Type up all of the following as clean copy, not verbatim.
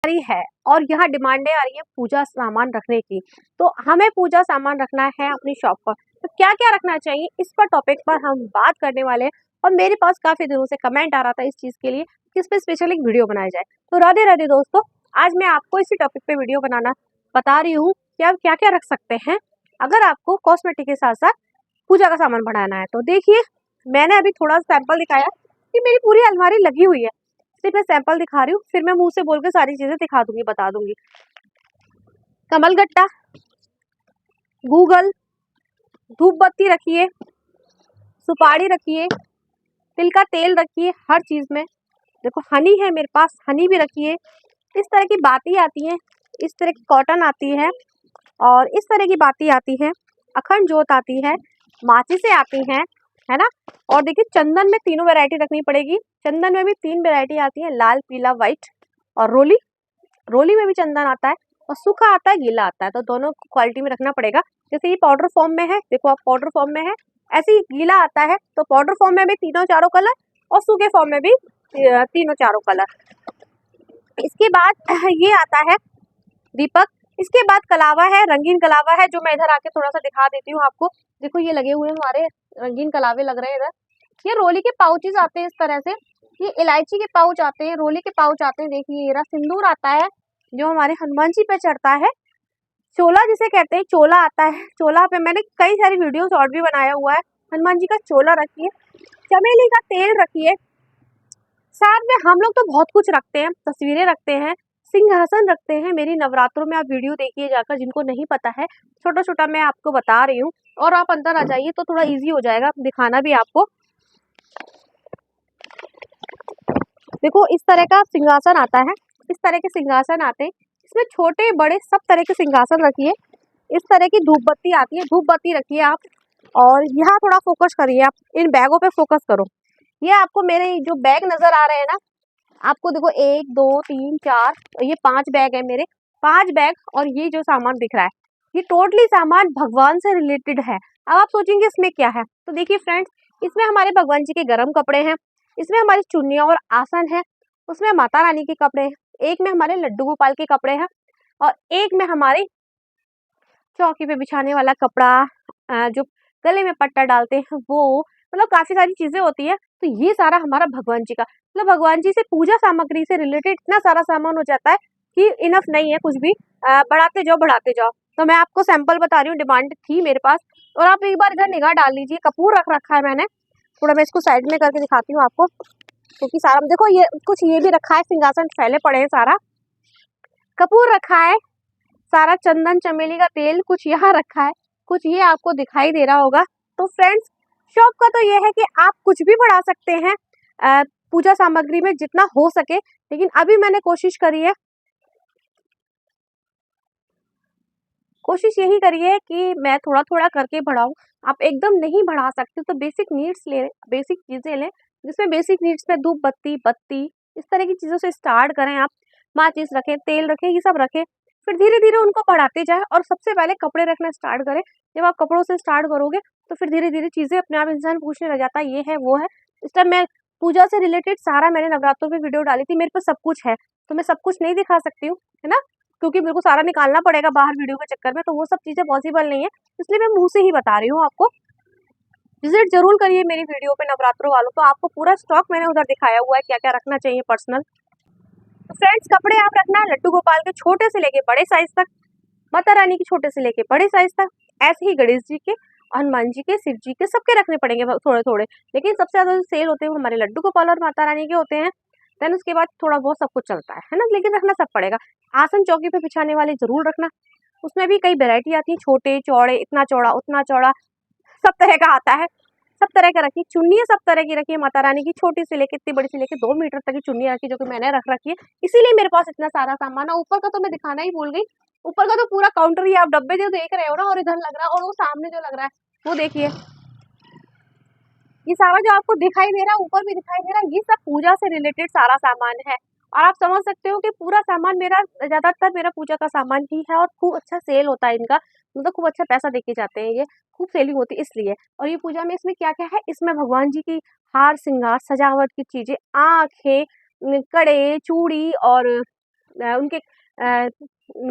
रही है और यहाँ डिमांडें आ रही है पूजा सामान रखने की। तो हमें पूजा सामान रखना है अपनी शॉप पर, तो क्या क्या रखना चाहिए इस पर टॉपिक पर हम बात करने वाले हैं। और मेरे पास काफी दिनों से कमेंट आ रहा था इस चीज के लिए कि इस पर स्पेशल एक वीडियो बनाया जाए। तो राधे राधे दोस्तों, आज मैं आपको इसी टॉपिक पे वीडियो बनाना बता रही हूँ कि आप क्या क्या रख सकते हैं अगर आपको कॉस्मेटिक के साथ साथ पूजा का सामान बनाना है। तो देखिए, मैंने अभी थोड़ा सैंपल दिखाया कि मेरी पूरी अलमारी लगी हुई है, सिर्फ मैं सैंपल दिखा रही हूँ, फिर मैं मुंह से बोल के सारी चीजें दिखा दूंगी, बता दूंगी। कमलगट्टा, गूगल, धूप बत्ती रखिए, सुपारी रखिए, तिल का तेल रखिए हर चीज में। देखो हनी है मेरे पास, हनी भी रखिए। इस तरह की बाती आती है, इस तरह की कॉटन आती है और इस तरह की बाती आती है, अखंड जोत आती है, माचिसें आती हैं, है ना। और देखिए चंदन में तीनों वैरायटी रखनी पड़ेगी। चंदन में भी 3 वैरायटी आती है, लाल, पीला, व्हाइट। और रोली, रोली में भी चंदन आता है और सूखा आता है, गीला आता है, तो दोनों क्वालिटी में रखना पड़ेगा। जैसे ये पाउडर फॉर्म में है, देखो आप पाउडर फॉर्म में है, ऐसे ही गीला आता है, तो पाउडर फॉर्म में भी तीनों चारों कलर और सूखे फॉर्म में भी तीनों चारों कलर। इसके बाद ये आता है दीपक। इसके बाद कलावा है, रंगीन कलावा है, जो मैं इधर आके थोड़ा सा दिखा देती हूँ आपको। देखो ये लगे हुए हमारे रंगीन कलावे लग रहे हैं इधर। ये रोली के पाउचेस आते हैं इस तरह से, ये इलायची के पाउच आते हैं, रोली के पाउच आते हैं। देखिए ये रहा सिंदूर आता है जो हमारे हनुमान जी पे चढ़ता है, चोला जिसे कहते हैं, चोला आता है। चोला पे मैंने कई सारी वीडियोस और भी बनाया हुआ है। हनुमान जी का चोला रखिए, चमेली का तेल रखिए। साथ में हम लोग तो बहुत कुछ रखते हैं, तस्वीरें रखते हैं, सिंहासन रखते हैं। मेरी नवरात्रों में आप वीडियो देखिए जाकर, जिनको नहीं पता है, छोटा छोटा मैं आपको बता रही हूँ, और आप अंदर आ जाइए तो थोड़ा इजी हो जाएगा दिखाना भी आपको। देखो इस तरह का सिंहासन आता है, इस तरह के सिंहासन आते हैं, इसमें छोटे बड़े सब तरह के सिंहासन रखिए। इस तरह की धूप बत्ती आती है, धूप बत्ती रखिए आप। और यहाँ थोड़ा फोकस करिए, आप इन बैगों पे फोकस करो। ये आपको मेरे जो बैग नजर आ रहे हैं ना, आपको देखो 1 2 3 4, ये 5 बैग है मेरे, 5 बैग। और ये जो सामान दिख रहा है, ये टोटली सामान भगवान से रिलेटेड है। अब आप सोचेंगे इसमें क्या है, तो देखिए फ्रेंड्स, इसमें हमारे भगवान जी के गर्म कपड़े हैं, इसमें हमारी चुन्नियाँ और आसन है, उसमें माता रानी के कपड़े हैं, एक में हमारे लड्डू गोपाल के कपड़े हैं, और एक में हमारे चौकी पे बिछाने वाला कपड़ा, जो गले में पट्टा डालते हैं वो, मतलब काफी सारी चीजें होती है। तो ये सारा हमारा भगवान जी का, मतलब भगवान जी से पूजा सामग्री से रिलेटेड इतना सारा सामान हो जाता है कि इनफ नहीं है कुछ भी, बढ़ाते जाओ बढ़ाते जाओ। तो मैं आपको सैंपल बता रही हूँ, डिमांड थी मेरे पास। और आप एक बार इधर निगाह डाल लीजिए, कपूर रख रखा है मैंने, थोड़ा मैं इसको साइड में करके दिखाती हूँ आपको, क्योंकि सारा देखो ये कुछ ये भी रखा है, सिंहासन फैले पड़े हैं, सारा कपूर रखा है, सारा चंदन चमेली का तेल कुछ यहाँ रखा है, कुछ ये आपको दिखाई दे रहा होगा। तो फ्रेंड्स, शॉप का तो ये है कि आप कुछ भी बढ़ा सकते हैं पूजा सामग्री में जितना हो सके, लेकिन अभी मैंने कोशिश यही करी है कि मैं थोड़ा थोड़ा करके बढ़ाऊं। आप एकदम नहीं बढ़ा सकते तो बेसिक नीड्स ले, बेसिक चीजें लें, जिसमें बेसिक नीड्स में धूप बत्ती, बत्ती, इस तरह की चीजों से स्टार्ट करें। आप माचिस रखें, तेल रखें, ये सब रखें, फिर धीरे धीरे उनको बढ़ाते जाए। और सबसे पहले कपड़े रखना स्टार्ट करें। जब आप कपड़ों से स्टार्ट करोगे तो फिर धीरे धीरे चीजें अपने आप इंसान पूछने लग जाता है, ये है वो है। इस टाइम मैं पूजा से रिलेटेड सारा मैंने नवरात्रों में वीडियो डाली थी, मेरे पास सब कुछ है, तो मैं सब कुछ नहीं दिखा सकती हूँ, है ना, क्योंकि मेरे को सारा निकालना पड़ेगा बाहर वीडियो के चक्कर में, तो वो सब चीजें पॉसिबल नहीं है, इसलिए मैं मुंह से ही बता रही हूँ आपको। विजिट जरूर करिए मेरी वीडियो पे नवरात्रों वालों, तो आपको पूरा स्टॉक मैंने उधर दिखाया हुआ है क्या क्या रखना चाहिए पर्सनल। तो फ्रेंड्स, कपड़े आप रखना लड्डू गोपाल के छोटे से लेके बड़े साइज तक, माता रानी के छोटे से लेके बड़े साइज तक, ऐसे ही गणेश जी के, हनुमान जी के, शिव जी के, सबके रखने पड़ेंगे थोड़े थोड़े। लेकिन सबसे ज्यादा जो सेल होते हैं वो हमारे लड्डू गोपाल और माता रानी के होते हैं। देन उसके बाद थोड़ा बहुत सब कुछ चलता है ना, लेकिन रखना सब पड़ेगा। आसन चौकी पे बिछाने वाले जरूर रखना, उसमें भी कई वैरायटी आती है, छोटे चौड़े, इतना चौड़ा उतना चौड़ा, सब तरह का आता है, सब तरह का रखिए। चुन्नी सब तरह की रखिए, माता रानी की छोटी से लेके इतनी बड़ी से लेके 2 मीटर तक की चुन्नी रखी, जो कि मैंने रख रखी है, इसीलिए मेरे पास इतना सारा सामान है। ऊपर का तो मैं दिखाना ही भूल गई, ऊपर का तो पूरा काउंटर ही आप डब्बे जो देख रहे हो ना, और इधर लग रहा है, और वो सामने जो लग रहा है वो देखिए, ये सारा जो आपको दिखाई दे रहा है, ऊपर भी दिखाई दे रहा है, ये सब पूजा से रिलेटेड सारा सामान है। और आप समझ सकते हो कि पूरा सामान मेरा, ज्यादातर मेरा पूजा का सामान ही है, और खूब अच्छा सेल होता है इनका, मतलब खूब अच्छा पैसा देके जाते हैं, ये खूब सेलिंग होती है इसलिए। और ये पूजा में इसमें क्या क्या है, इसमें भगवान जी की हार श्रृंगार सजावट की चीजें, आंखें, कड़े, चूड़ी और उनके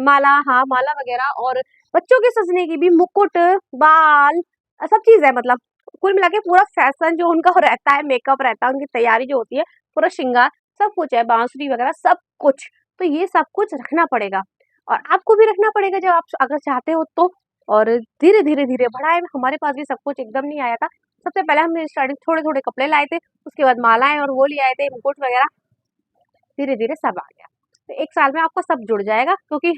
माला, हाँ, माला वगैरह, और बच्चों के सजने की भी मुकुट, बाल, सब चीज़ है, मतलब कुल मिला के पूरा फैशन जो उनका रहता है, मेकअप रहता है, उनकी तैयारी जो होती है, पूरा श्रृंगार, सब कुछ है, बांसुरी वगैरह सब कुछ। तो ये सब कुछ रखना पड़ेगा और आपको भी रखना पड़ेगा जब आप अगर चाहते हो तो। और धीरे-धीरे बढ़ाए, हमारे पास भी सब कुछ एकदम नहीं आया था। सबसे पहले हमने स्टार्टिंग थोड़े-थोड़े कपड़े लाए थे, उसके बाद मालाएँ और वो ले आए थे, मुकुट वगैरह, धीरे-धीरे सब आ गया। तो 1 साल में आपका सब जुड़ जाएगा, क्योंकि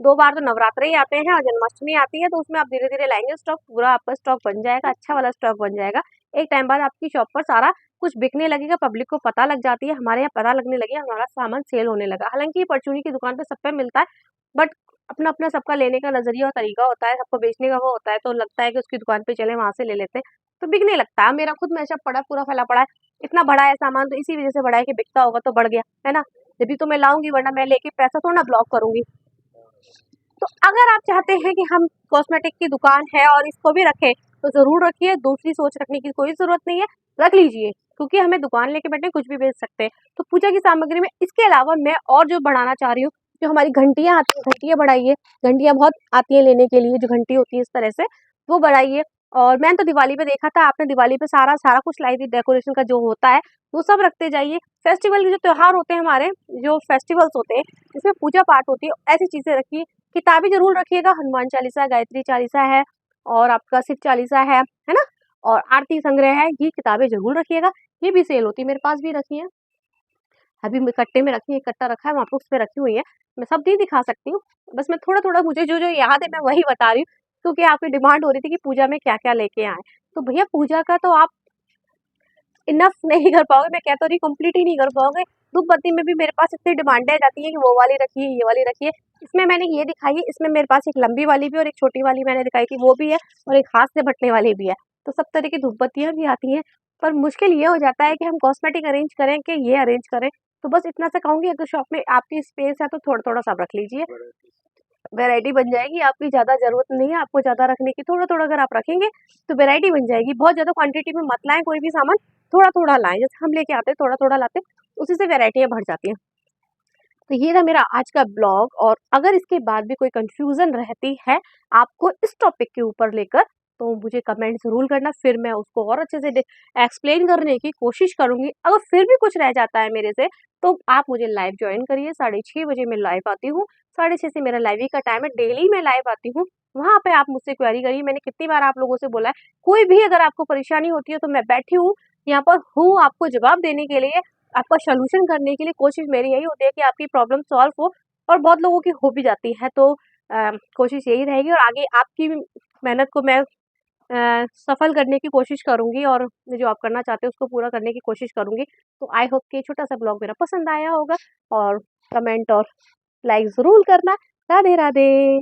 2 बार तो नवरात्रे ही आते हैं और जन्माष्टमी आती है, तो उसमें आप धीरे-धीरे लाएँगे स्टॉक, पूरा आपका स्टॉक बन जाएगा, अच्छा वाला स्टॉक बन जाएगा। एक टाइम बाद आपकी शॉप पर सारा कुछ बिकने लगेगा, पब्लिक को पता लग जाती है, हमारे यहाँ पता लगने लगी, हमारा सामान सेल होने लगा। हालाँकि ये परचूनी की दुकान पे सब पे मिलता है, बट अपना-अपना सबका लेने का नज़रिया और तरीका होता है, सबको बेचने का वो होता है, तो लगता है कि उसकी दुकान पे चलें, वहाँ से ले लेते हैं, तो बिकने लगता है। मेरा खुद मैशअप पड़ा पूरा फैला पड़ा है, इतना बड़ा है सामान तो इसी वज़ह से बढ़ा है कि बिकता होगा तो बढ़ गया, है ना? जभी तो मैं लाऊँगी, वरना मैं लेके पैसा थोड़ी ना ब्लॉक करूँगी। तो अगर आप चाहते हैं कि हम कॉस्मेटिक की दुकान है और इसको भी रखें, तो ज़रूर रखिए, दूसरी सोच रखने की कोई ज़रूरत नहीं है, रख लीजिए, क्योंकि हमें दुकान लेके बैठे कुछ भी बेच सकते हैं। तो पूजा की सामग्री में इसके अलावा मैं और जो बढ़ाना चाह रही हूँ, जो हमारी घंटियाँ आती हैं, घंटियाँ बढ़ाइए, घंटियाँ बहुत आती हैं लेने के लिए, जो घंटी होती है इस तरह से, वो बढ़ाइए। और मैंने तो दिवाली पे देखा था, आपने दिवाली पे सारा कुछ लाई थी, डेकोरेशन का जो होता है, वो सब रखते जाइए। फेस्टिवल के जो त्योहार होते हैं हमारे, जो फेस्टिवल्स होते हैं, जिसमें पूजा पाठ होती है, ऐसी चीज़ें रखिए। किताबें ज़रूर रखिएगा, हनुमान चालीसा, गायत्री चालीसा है और आपका शिव चालीसा है ना? और आरती संग्रह है, ये किताबें ज़रूर रखिएगा, ये भी सेल होती है, मेरे पास भी रखी हैं। अभी मैं कट्टे में रखी है, कट्टा रखा है वहाँ पे, उस पे रखी हुई है। मैं सब नहीं दिखा सकती हूँ, बस मैं थोड़ा-थोड़ा मुझे जो-जो याद है मैं वही बता रही हूँ, क्योंकि आपकी डिमांड हो रही थी कि पूजा में क्या-क्या लेके आएँ। तो भैया पूजा का तो आप इनफ नहीं कर पाओगे, मैं कह तो रही कंप्लीट ही नहीं कर पाओगे। धूप बत्ती में भी मेरे पास इतनी डिमांडें आ जाती हैं कि वो वाली रखिए, ये वाली रखिए। इसमें मैंने ये दिखाई है, इसमें मेरे पास एक लंबी वाली भी और एक छोटी वाली मैंने दिखाई थी, वो भी है और एक हाथ से भटने वाली भी है। तो सब तरह की धूप बत्तियाँ भी आती हैं, पर मुश्किल ये हो जाता है कि हम कॉस्मेटिक अरेंज करें कि ये अरेंज करें। तो बस इतना सा कहूँगी, अगर शॉप में आपकी स्पेस है तो थोड़ा-थोड़ा सब रख लीजिए। वैरायटी बन जाएगी, आपकी ज़्यादा ज़रूरत नहीं है आपको ज़्यादा रखने की, थोड़ा-थोड़ा अगर आप रखेंगे, तो वैरायटी बन जाएगी। बहुत ज़्यादा क्वांटिटी में मत लाएँ कोई भी सामान, थोड़ा-थोड़ा लाएँ, जैसे हम लेके आते हैं थोड़ा-थोड़ा लाते हैं, उसी से वैरायटियाँ बढ़ जाती हैं। तो ये था मेरा आज का ब्लॉग, और अगर इसके बाद भी कोई कन्फ्यूज़न रहती है आपको इस टॉपिक के ऊपर लेकर, तो मुझे कमेंट ज़रूर करना, फिर मैं उसको और अच्छे से एक्सप्लेन करने की कोशिश करूँगी। अगर फिर भी कुछ रह जाता है मेरे से, तो आप मुझे लाइव जॉइन करिए, 6:30 बजे मैं लाइव आती हूँ, 6:30 से मेरा लाइव ही का टाइम है, डेली मैं लाइव आती हूँ। वहाँ पे आप मुझसे क्वेरी करिए, मैंने कितनी बार आप लोगों से बोला है, कोई भी अगर आपको परेशानी होती है तो मैं बैठी हूँ, यहाँ पर हूँ आपको जवाब देने के लिए, आपका सॉल्यूशन करने के लिए। कोशिश मेरी यही होती है कि आपकी प्रॉब्लम सॉल्व हो, और बहुत लोगों की हो भी जाती है, तो कोशिश यही रहेगी, और आगे आपकी मेहनत को मैं सफल करने की कोशिश करूँगी, और जो आप करना चाहते हो उसको पूरा करने की कोशिश करूँगी। तो आई होप कि छोटा-सा ब्लॉग मेरा पसंद आया होगा, और कमेंट और लाइक ज़रूर करना। राधे राधे।